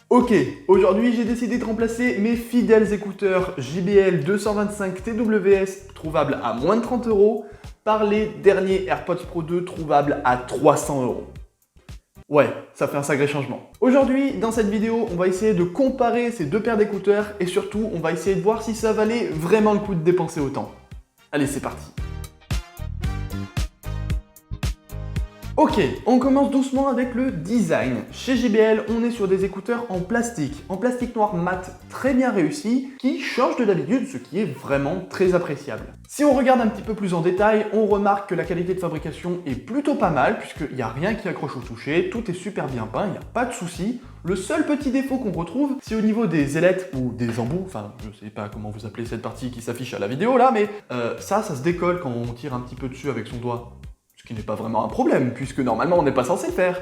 Ok, aujourd'hui j'ai décidé de remplacer mes fidèles écouteurs JBL 225 TWS trouvables à moins de 30 € par les derniers AirPods Pro 2 trouvables à 300 €. Ouais, ça fait un sacré changement. Aujourd'hui, dans cette vidéo, on va essayer de comparer ces deux paires d'écouteurs et surtout, on va essayer de voir si ça valait vraiment le coup de dépenser autant. Allez, c'est parti. Ok, on commence doucement avec le design. Chez JBL, on est sur des écouteurs en plastique noir mat très bien réussi, qui change de d'habitude, ce qui est vraiment très appréciable. Si on regarde un petit peu plus en détail, on remarque que la qualité de fabrication est plutôt pas mal, puisqu'il n'y a rien qui accroche au toucher, tout est super bien peint, il n'y a pas de souci. Le seul petit défaut qu'on retrouve, c'est au niveau des ailettes ou des embouts, enfin je sais pas comment vous appelez cette partie qui s'affiche à la vidéo là, mais ça se décolle quand on tire un petit peu dessus avec son doigt. Ce qui n'est pas vraiment un problème, puisque normalement on n'est pas censé le faire.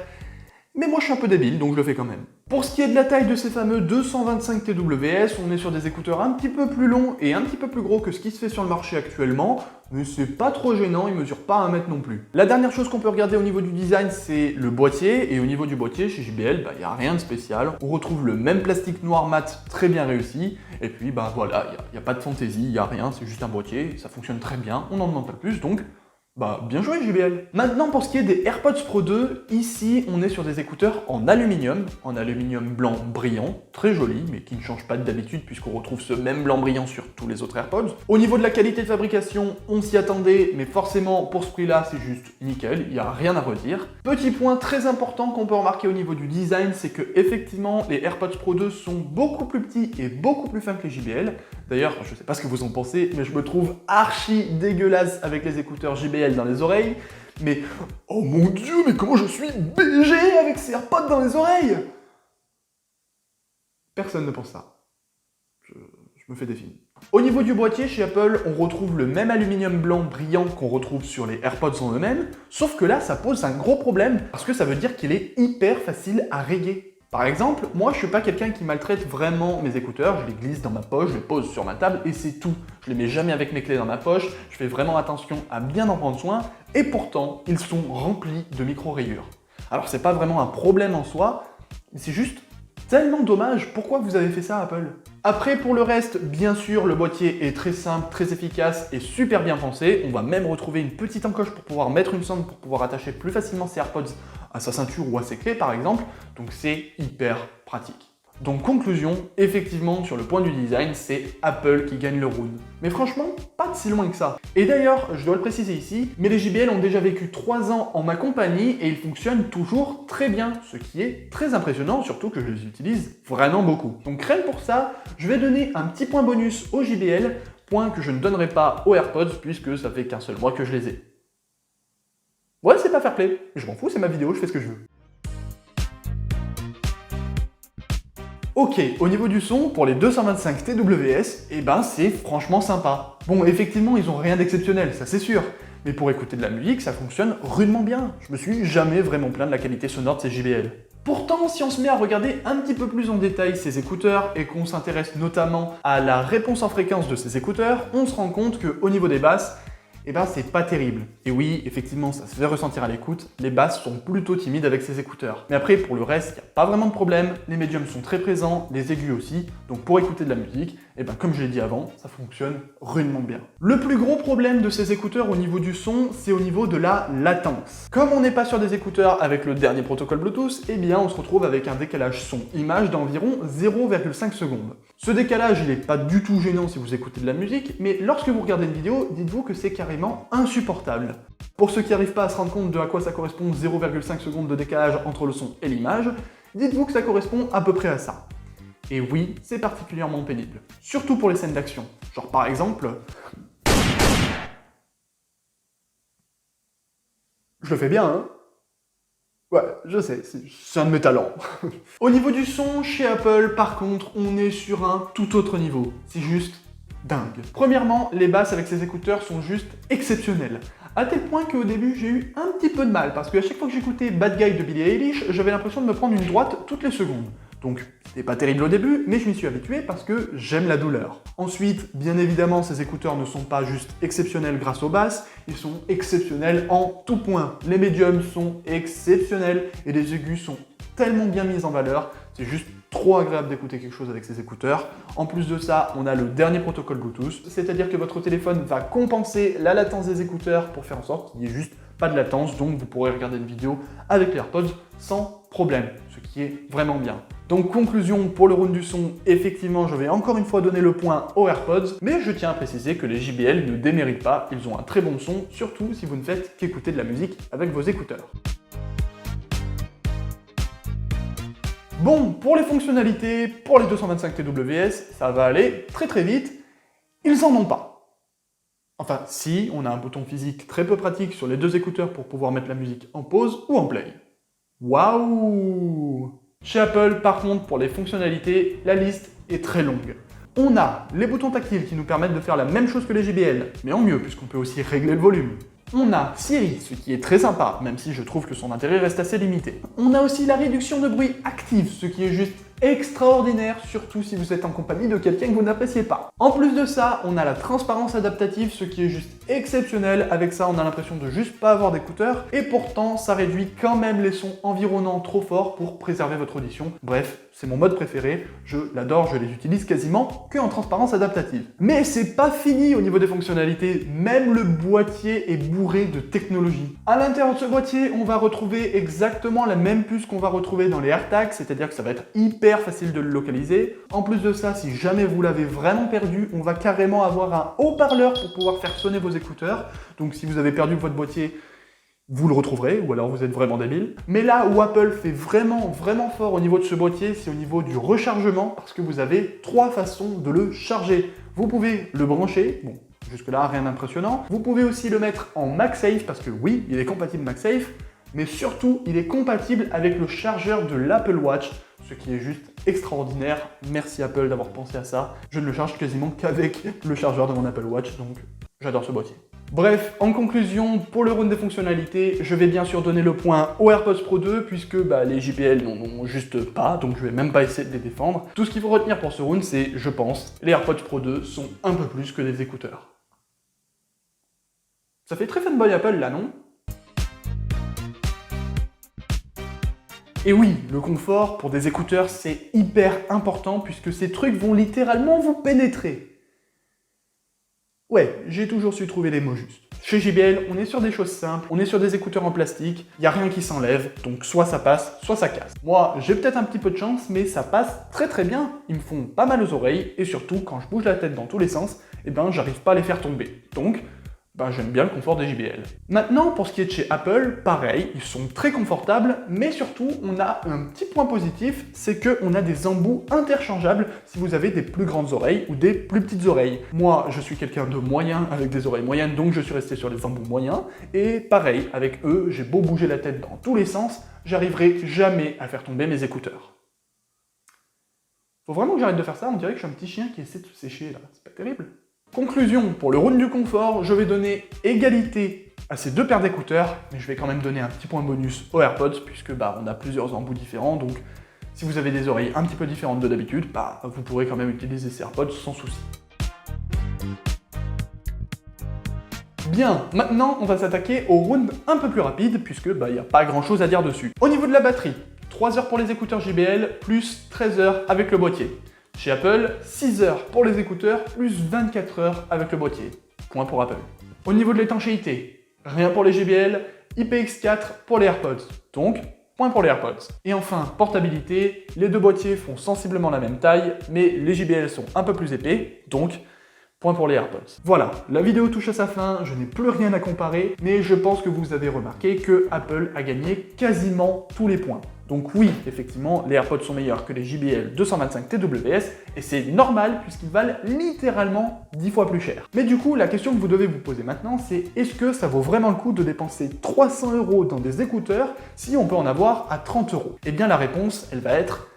Mais moi je suis un peu débile, donc je le fais quand même. Pour ce qui est de la taille de ces fameux 225 TWS, on est sur des écouteurs un petit peu plus longs et un petit peu plus gros que ce qui se fait sur le marché actuellement, mais c'est pas trop gênant, ils mesurent pas 1 mètre non plus. La dernière chose qu'on peut regarder au niveau du design, c'est le boîtier, et au niveau du boîtier, chez JBL, il n'y a rien de spécial. On retrouve le même plastique noir mat très bien réussi, et puis voilà, il n'y a pas de fantaisie, il n'y a rien, c'est juste un boîtier, ça fonctionne très bien, on n'en demande pas plus, donc bien joué JBL. Maintenant pour ce qui est des AirPods Pro 2, ici on est sur des écouteurs en aluminium blanc brillant, très joli, mais qui ne change pas d'habitude puisqu'on retrouve ce même blanc brillant sur tous les autres AirPods. Au niveau de la qualité de fabrication, on s'y attendait, mais forcément pour ce prix-là c'est juste nickel, il n'y a rien à redire. Petit point très important qu'on peut remarquer au niveau du design, c'est que effectivement les AirPods Pro 2 sont beaucoup plus petits et beaucoup plus fins que les JBL. D'ailleurs, je sais pas ce que vous en pensez, mais je me trouve archi dégueulasse avec les écouteurs JBL dans les oreilles. Mais, oh mon dieu, mais comment je suis BG avec ces AirPods dans les oreilles! Personne ne pense ça. Je me fais des films. Au niveau du boîtier, chez Apple, on retrouve le même aluminium blanc brillant qu'on retrouve sur les AirPods en eux-mêmes, sauf que là, ça pose un gros problème, parce que ça veut dire qu'il est hyper facile à rayer. Par exemple, moi je suis pas quelqu'un qui maltraite vraiment mes écouteurs, je les glisse dans ma poche, je les pose sur ma table et c'est tout. Je les mets jamais avec mes clés dans ma poche, je fais vraiment attention à bien en prendre soin et pourtant ils sont remplis de micro-rayures. Alors c'est pas vraiment un problème en soi, mais c'est juste tellement dommage, pourquoi vous avez fait ça Apple? Après pour le reste, bien sûr le boîtier est très simple, très efficace et super bien pensé. On va même retrouver une petite encoche pour pouvoir mettre une sonde pour pouvoir attacher plus facilement ses AirPods à sa ceinture ou à ses clés par exemple, donc c'est hyper pratique. Donc conclusion, effectivement sur le point du design, c'est Apple qui gagne le round. Mais franchement, pas de si loin que ça. Et d'ailleurs, je dois le préciser ici, mais les JBL ont déjà vécu 3 ans en ma compagnie et ils fonctionnent toujours très bien, ce qui est très impressionnant, surtout que je les utilise vraiment beaucoup. Donc rien que pour ça, je vais donner un petit point bonus aux JBL, point que je ne donnerai pas aux AirPods puisque ça fait qu'un seul mois que je les ai. Ouais, c'est pas fair play, je m'en fous, c'est ma vidéo, je fais ce que je veux. Ok, au niveau du son, pour les 225 TWS, c'est franchement sympa. Bon, effectivement, ils ont rien d'exceptionnel, ça c'est sûr. Mais pour écouter de la musique, ça fonctionne rudement bien. Je me suis jamais vraiment plaint de la qualité sonore de ces JBL. Pourtant, si on se met à regarder un petit peu plus en détail ces écouteurs et qu'on s'intéresse notamment à la réponse en fréquence de ces écouteurs, on se rend compte qu'au niveau des basses, c'est pas terrible. Et oui, effectivement, ça se fait ressentir à l'écoute, les basses sont plutôt timides avec ces écouteurs. Mais après, pour le reste, il n'y a pas vraiment de problème, les médiums sont très présents, les aigus aussi, donc pour écouter de la musique, comme je l'ai dit avant, ça fonctionne rudement bien. Le plus gros problème de ces écouteurs au niveau du son, c'est au niveau de la latence. Comme on n'est pas sur des écouteurs avec le dernier protocole Bluetooth, on se retrouve avec un décalage son-image d'environ 0,5 secondes. Ce décalage, il n'est pas du tout gênant si vous écoutez de la musique, mais lorsque vous regardez une vidéo, dites-vous que c'est carrément insupportable. Pour ceux qui n'arrivent pas à se rendre compte de à quoi ça correspond 0,5 secondes de décalage entre le son et l'image, dites-vous que ça correspond à peu près à ça. Et oui, c'est particulièrement pénible. Surtout pour les scènes d'action. Genre par exemple... Je le fais bien, hein? Ouais, je sais, c'est un de mes talents. Au niveau du son, chez Apple, par contre, on est sur un tout autre niveau. C'est juste dingue. Premièrement, les basses avec ces écouteurs sont juste exceptionnelles. À tel point qu'au début, j'ai eu un petit peu de mal, parce qu'à chaque fois que j'écoutais Bad Guy de Billie Eilish, j'avais l'impression de me prendre une droite toutes les secondes. Donc, c'était pas terrible au début, mais je m'y suis habitué parce que j'aime la douleur. Ensuite, bien évidemment, ces écouteurs ne sont pas juste exceptionnels grâce aux basses, ils sont exceptionnels en tout point. Les médiums sont exceptionnels et les aigus sont tellement bien mis en valeur, c'est juste trop agréable d'écouter quelque chose avec ces écouteurs. En plus de ça, on a le dernier protocole Bluetooth, c'est-à-dire que votre téléphone va compenser la latence des écouteurs pour faire en sorte qu'il n'y ait juste pas de latence, donc vous pourrez regarder une vidéo avec les AirPods sans problème, ce qui est vraiment bien. Donc conclusion pour le round du son, effectivement je vais encore une fois donner le point aux AirPods, mais je tiens à préciser que les JBL ne déméritent pas, ils ont un très bon son, surtout si vous ne faites qu'écouter de la musique avec vos écouteurs. Bon, pour les fonctionnalités, pour les 225 TWS, ça va aller très vite, ils en ont pas. Enfin, si, on a un bouton physique très peu pratique sur les deux écouteurs pour pouvoir mettre la musique en pause ou en play. Waouh! Chez Apple, par contre, pour les fonctionnalités, la liste est très longue. On a les boutons tactiles qui nous permettent de faire la même chose que les JBL, mais en mieux, puisqu'on peut aussi régler le volume. On a Siri, ce qui est très sympa, même si je trouve que son intérêt reste assez limité. On a aussi la réduction de bruit active, ce qui est juste extraordinaire, surtout si vous êtes en compagnie de quelqu'un que vous n'appréciez pas. En plus de ça, on a la transparence adaptative, ce qui est juste exceptionnel. Avec ça, on a l'impression de juste pas avoir d'écouteurs, et pourtant, ça réduit quand même les sons environnants trop forts pour préserver votre audition. Bref, c'est mon mode préféré, je l'adore, je les utilise quasiment que en transparence adaptative. Mais c'est pas fini au niveau des fonctionnalités, même le boîtier est bourré de technologie. À l'intérieur de ce boîtier, on va retrouver exactement la même puce qu'on va retrouver dans les AirTags, c'est-à-dire que ça va être hyper facile de le localiser. En plus de ça, si jamais vous l'avez vraiment perdu, on va carrément avoir un haut-parleur pour pouvoir faire sonner vos écouteurs. Donc si vous avez perdu votre boîtier, vous le retrouverez, ou alors vous êtes vraiment débile. Mais là où Apple fait vraiment fort au niveau de ce boîtier, c'est au niveau du rechargement, parce que vous avez trois façons de le charger. Vous pouvez le brancher, bon, jusque-là, rien d'impressionnant. Vous pouvez aussi le mettre en MagSafe, parce que oui, il est compatible MagSafe, mais surtout, il est compatible avec le chargeur de l'Apple Watch, ce qui est juste extraordinaire. Merci Apple d'avoir pensé à ça. Je ne le charge quasiment qu'avec le chargeur de mon Apple Watch, donc j'adore ce boîtier. Bref, en conclusion, pour le round des fonctionnalités, je vais bien sûr donner le point aux AirPods Pro 2, puisque les JBL n'en ont juste pas, donc je vais même pas essayer de les défendre. Tout ce qu'il faut retenir pour ce round, c'est, je pense, les AirPods Pro 2 sont un peu plus que des écouteurs. Ça fait très fanboy Apple là, non? Et oui, le confort pour des écouteurs, c'est hyper important puisque ces trucs vont littéralement vous pénétrer. Ouais, j'ai toujours su trouver les mots justes. Chez JBL, on est sur des choses simples, on est sur des écouteurs en plastique, il n'y a rien qui s'enlève, donc soit ça passe, soit ça casse. Moi, j'ai peut-être un petit peu de chance, mais ça passe très bien. Ils me font pas mal aux oreilles, et surtout, quand je bouge la tête dans tous les sens, j'arrive pas à les faire tomber. Donc, j'aime bien le confort des JBL. Maintenant, pour ce qui est de chez Apple, pareil, ils sont très confortables, mais surtout, on a un petit point positif, c'est qu'on a des embouts interchangeables si vous avez des plus grandes oreilles ou des plus petites oreilles. Moi, je suis quelqu'un de moyen avec des oreilles moyennes, donc je suis resté sur les embouts moyens, et pareil, avec eux, j'ai beau bouger la tête dans tous les sens, j'arriverai jamais à faire tomber mes écouteurs. Faut vraiment que j'arrête de faire ça, on dirait que je suis un petit chien qui essaie de se sécher là, c'est pas terrible. Conclusion, pour le round du confort, je vais donner égalité à ces deux paires d'écouteurs, mais je vais quand même donner un petit point bonus aux AirPods, puisque on a plusieurs embouts différents, donc si vous avez des oreilles un petit peu différentes de d'habitude, vous pourrez quand même utiliser ces AirPods sans souci. Bien, maintenant on va s'attaquer au round un peu plus rapide, puisque il n'y a pas grand chose à dire dessus. Au niveau de la batterie, 3 heures pour les écouteurs JBL, plus 13 heures avec le boîtier. Chez Apple, 6 heures pour les écouteurs, plus 24 heures avec le boîtier. Point pour Apple. Au niveau de l'étanchéité, rien pour les JBL, IPX4 pour les AirPods. Donc, point pour les AirPods. Et enfin, portabilité, les deux boîtiers font sensiblement la même taille, mais les JBL sont un peu plus épais, donc point pour les AirPods. Voilà, la vidéo touche à sa fin, je n'ai plus rien à comparer, mais je pense que vous avez remarqué que Apple a gagné quasiment tous les points. Donc oui, effectivement, les AirPods sont meilleurs que les JBL 225 TWS, et c'est normal puisqu'ils valent littéralement 10 fois plus cher. Mais du coup, la question que vous devez vous poser maintenant, c'est est-ce que ça vaut vraiment le coup de dépenser 300 € dans des écouteurs si on peut en avoir à 30 €? Eh bien la réponse, elle va être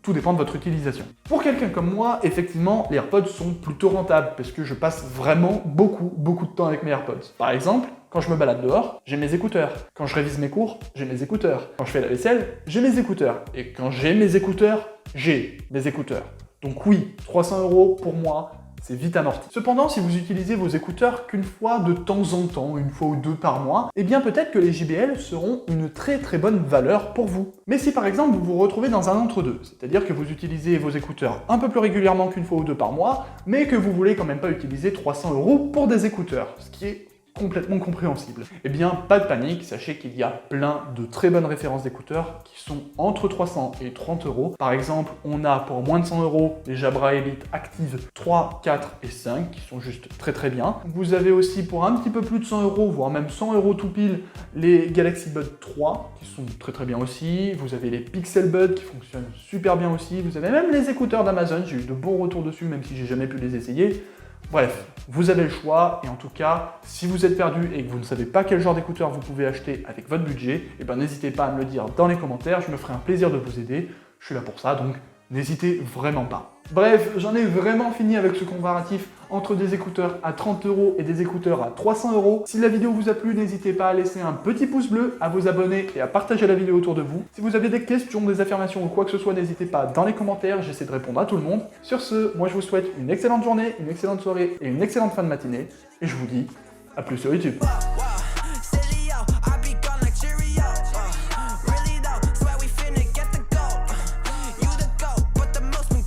tout dépend de votre utilisation. Pour quelqu'un comme moi, effectivement, les AirPods sont plutôt rentables parce que je passe vraiment beaucoup de temps avec mes AirPods. Par exemple, quand je me balade dehors, j'ai mes écouteurs. Quand je révise mes cours, j'ai mes écouteurs. Quand je fais la vaisselle, j'ai mes écouteurs. Et quand j'ai mes écouteurs, j'ai mes écouteurs. Donc oui, 300 € pour moi, c'est vite amorti. Cependant, si vous utilisez vos écouteurs qu'une fois de temps en temps, une fois ou deux par mois, eh bien peut-être que les JBL seront une très bonne valeur pour vous. Mais si par exemple vous vous retrouvez dans un entre-deux, c'est-à-dire que vous utilisez vos écouteurs un peu plus régulièrement qu'une fois ou deux par mois, mais que vous voulez quand même pas utiliser 300 € pour des écouteurs, ce qui est complètement compréhensible. Eh bien, pas de panique, sachez qu'il y a plein de très bonnes références d'écouteurs qui sont entre 300 et 30 €. Par exemple, on a pour moins de 100 € les Jabra Elite Active 3, 4 et 5 qui sont juste très bien. Vous avez aussi pour un petit peu plus de 100 €, voire même 100 € tout pile, les Galaxy Buds 3 qui sont très bien aussi. Vous avez les Pixel Buds qui fonctionnent super bien aussi. Vous avez même les écouteurs d'Amazon, j'ai eu de bons retours dessus même si j'ai jamais pu les essayer. Bref, vous avez le choix, et en tout cas, si vous êtes perdu et que vous ne savez pas quel genre d'écouteurs vous pouvez acheter avec votre budget, eh ben n'hésitez pas à me le dire dans les commentaires, je me ferai un plaisir de vous aider, je suis là pour ça, donc n'hésitez vraiment pas. Bref, j'en ai vraiment fini avec ce comparatif entre des écouteurs à 30 € et des écouteurs à 300 €. Si la vidéo vous a plu, n'hésitez pas à laisser un petit pouce bleu, à vous abonner et à partager la vidéo autour de vous. Si vous avez des questions, des affirmations ou quoi que ce soit, n'hésitez pas dans les commentaires, j'essaie de répondre à tout le monde. Sur ce, moi je vous souhaite une excellente journée, une excellente soirée et une excellente fin de matinée. Et je vous dis à plus sur YouTube.